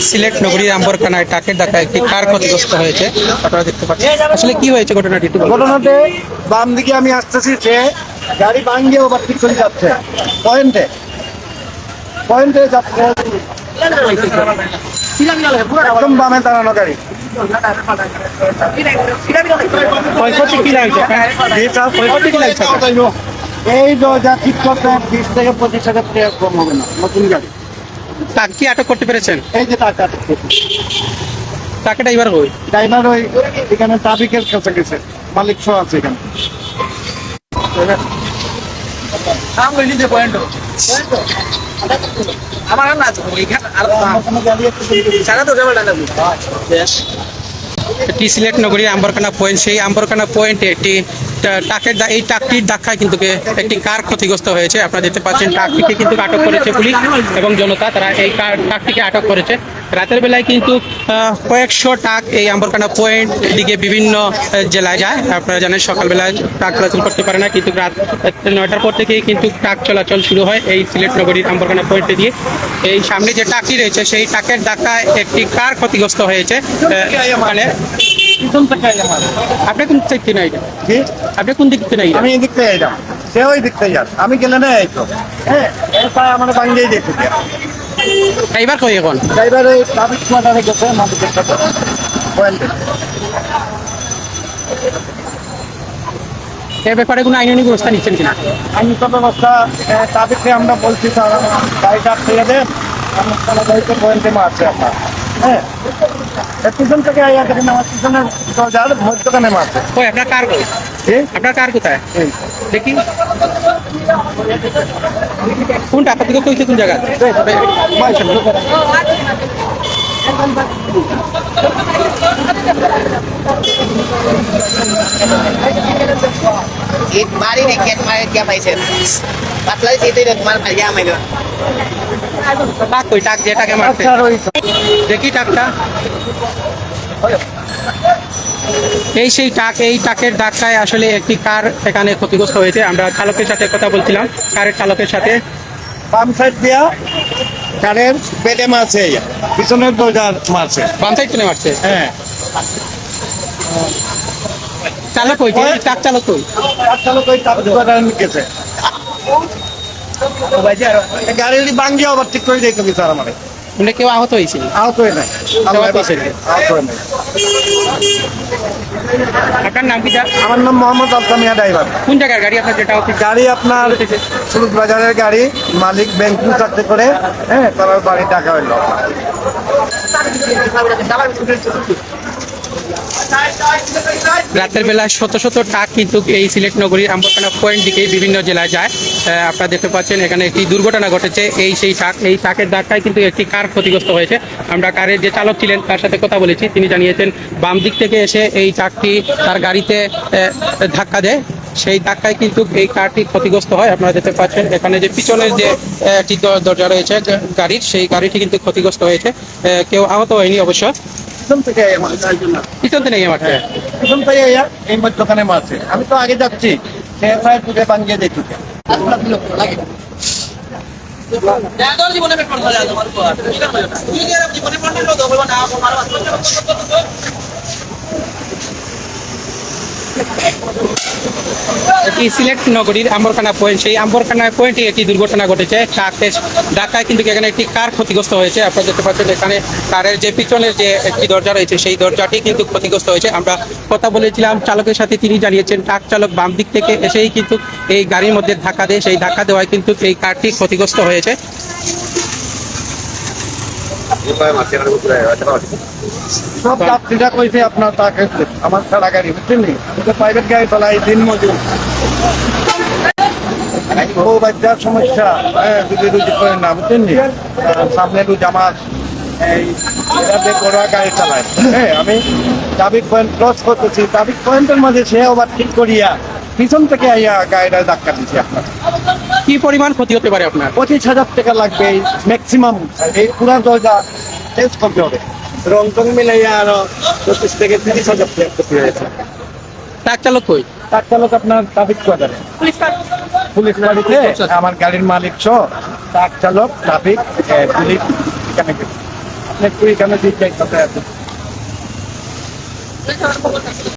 সিলেট নগরীর আম্বরখানায় ট্রাকের ধাক্কায় একটি কার ক্ষতিগ্রস্ত হয়েছে, আপনারা দেখতে পাচ্ছেন। আসলে কি হয়েছে ঘটনাটি? ঘটনাতে বাম দিকে আমি আসতেছি, সে গাড়ি ভাঙ্গে ওভারটেক করে যাচ্ছে, পয়েন্টে পয়েন্টে যাচ্ছে, একদম বামে দাঁড়ানো গাড়ি। এই যা ঠিক করতে 20 থেকে 25,000 টাকা কম হবে না, নতুন গাড়ি। ট্রাক কি আটক করতে পেরেছেন? এই যে টাকা ট্রাকে ড্রাইভার কই? ড্রাইভার ওই এখানে ট্রাফিকের কাছে গেছে, মালিক সহ আছে এখানে। এটি সিলেট নগরীর আম্বরখানা পয়েন্ট। সেই আম্বরখানা পয়েন্টে একটি এই ট্রাকটির ধাক্কায় কিন্তু একটি কার ক্ষতিগ্রস্ত হয়েছে। আপনারা দেখতে পাচ্ছেন ট্রাকটিকে কিন্তু আটক করেছে পুলিশ এবং জনতা, তারা এই ট্রাকটিকে আটক করেছে। রাতের বেলায় কিন্তু কয়েকশো ট্রাক এই আম্বরখানা পয়েন্ট দিকে বিভিন্ন জেলায় যায়। আপনারা জানেন সকালবেলায় ট্রাক চলাচল করতে পারে না, কিন্তু রাত 9টার পর থেকেই কিন্তু ট্রাক চলাচল শুরু হয় এই সিলেট নগরীর আম্বরখানা পয়েন্টে দিয়ে। এই সামনে যে ট্রাকটি রয়েছে সেই ট্রাকের ধাক্কায় একটি কার ক্ষতিগ্রস্ত হয়েছে। মানে আপনি কোন দিক থেকে নাই? আপনি কোন দিক থেকে নাই? আমি এই দিক থেকে এলাম, সে ওই দিক থেকে যান, আমি গেলে না এই তো। হ্যাঁ, আমার ভাঙ্গেই দেখতে ড্রাইভার কই এখন? ড্রাইভার ওই ট্রাফিক কোয়ার্টারে গেছে, মালিকের সাথে পয়েন্টে। এর ব্যাপারে কোনো আইনি ব্যবস্থা নিচ্ছেন কিনা? আইনি ব্যবস্থা ট্রাফিককে আমরা বলছি, স্যার গাড়িটা ফেলে দেন, আমার গাড়িতে পয়েন্টে মারছে আপনার। হ্যাঁ, পিছন থেকে আইয়া দেখেন আমার পিছনের দরজার মধ্যখানে মারছে। ওই আপনার কার কই? আপনার কার কোথায় দেখি? কোনটা আপনার দিকে কইছে? কোন জায়গা? Mari ni kiat mari dia paisen. Patlai situ dia kemana aja main itu. টাক কই? টাক যেটাকে মারছে দেখি টাকটা। এই সেই ট্রাক, এই ট্রাকের ধাক্কায় আসলে একটি কার এখানে ক্ষতিগ্রস্ত হয়েছে। আমরা চালকের সাথে কথা বলছিলাম, কারের চালকের সাথে। বাম সাইড দিয়া কারের বেডে মারছে, পিছনের দরজার মারছে, বাম সাইড থেকে মারছে। হ্যাঁ, চালক কই? ট্রাক চালক কই? ট্রাক চালক ওই ট্রাফিক কোয়ার্টারে গেছে। গাড়ি ভাঙ্গিয়ে ওভারটেক করে দিতে হবে স্যার আমার। মানে কেউ আহত হয়েছিল? আহত হয়ে নাই, আহত হয়ে নাই। আপনার নাম কি স্যার? আমার নাম মোহাম্মদ আলতামিয়া ড্রাইভার। কোন জায়গার গাড়ি আপনার? যেটা হচ্ছে গাড়ি আপনার সুরুজ বাজারের গাড়ি, মালিক ব্যাংকিং চাকরি করে। হ্যাঁ, তার বাড়ি টাকা হইলো। রাতের বেলা শত শত ট্রাক কিন্তু এই সিলেট নগরীর আম্বরখানা পয়েন্ট দিকে বিভিন্ন জেলায় যায়। আপনারা দেখতে পাচ্ছেন এখানে একটি দুর্ঘটনা ঘটেছে। এই সেই ট্রাক, এই ট্রাকের ধাক্কায় কিন্তু একটি কার ক্ষতিগ্রস্ত হয়েছে। আমরা কারের যে চালক ছিলেন তার সাথে কথা বলেছি, তিনি জানিয়েছেন বাম দিক থেকে এসে এই ট্রাকটি তার গাড়িতে ধাক্কা দেয়। সেই ধাক্কায় কিন্তু এই কারটি ক্ষতিগ্রস্ত হয়। আপনারা দেখতে পাচ্ছেন এখানে যে পিছনের যে একটি দরজা রয়েছে গাড়ির, সেই গাড়িটি কিন্তু ক্ষতিগ্রস্ত হয়েছে। কেউ আহত হয়নি অবশ্য। পিছন থেকে পিছন থেকে মারছে, পিছন থেকে এই দোকানে মারছে। আমি তো আগে যাচ্ছি, সে প্রায় টুকে ভাঙ্গিয়ে দেখি। এটি সিলেট নগরীর আম্বরখানা পয়েন্ট। সেই আম্বরখানা পয়েন্টে একটি দুর্ঘটনা ঘটেছে। ট্রাকের ধাক্কায় কিন্তু এখানে একটি কার ক্ষতিগ্রস্ত হয়েছে। আপনারা দেখতে পাচ্ছেন এখানে কারের যে পিছনের যে একটি দরজা রয়েছে সেই দরজাটি কিন্তু ক্ষতিগ্রস্ত হয়েছে। আমরা কথা বলেছিলাম চালকের সাথে, তিনি জানিয়েছেন ট্রাক চালক বাম দিক থেকে এসেই কিন্তু এই গাড়ির মধ্যে ধাক্কা দেয়। সেই ধাক্কা দেওয়ায় কিন্তু এই কারটি ক্ষতিগ্রস্ত হয়েছে। সব যাত্রীরা কইছে আপনার তাকে আমার ছাড়া গাড়ি, বুঝছেন নি? প্রাইভেট গাড়ি চালাই, দিন মজুর, বউ বাচ্চার সমস্যা। হ্যাঁ, যদি রুজি করেন না, বুঝছেন নি? সামনে জামাত এই ঘোড়া গাড়ি চালায়। হ্যাঁ, আমি ট্রাফিক পয়েন্ট ক্রস করতেছি, ট্রাফিক পয়েন্টের মাঝে সে ওভারটেক করিয়া পিছন থেকে আইয়া গাড়িটা ধাক্কা দিচ্ছে। আপনার কি পরিমাণ ক্ষতি হতে পারে? আপনার 25,000 টাকা লাগবে ম্যাক্সিমাম। এই পুরা দরজা চেঞ্জ করতে হবে, রং টং মিলাইয়া আরো 25 থেকে 30,000 টাকা ক্ষতি হয়েছে। ট্রাক চালক কই? ট্রাক চালক আপনার ট্রাফিক কোয়ার্টারে পুলিশ গাড়িতে, আমার গাড়ির মালিক সহ ট্রাক চালক, ট্রাফিক পুলিশ এখানে গেছি আপনি একটু এখানে দিক যাই কথা আছে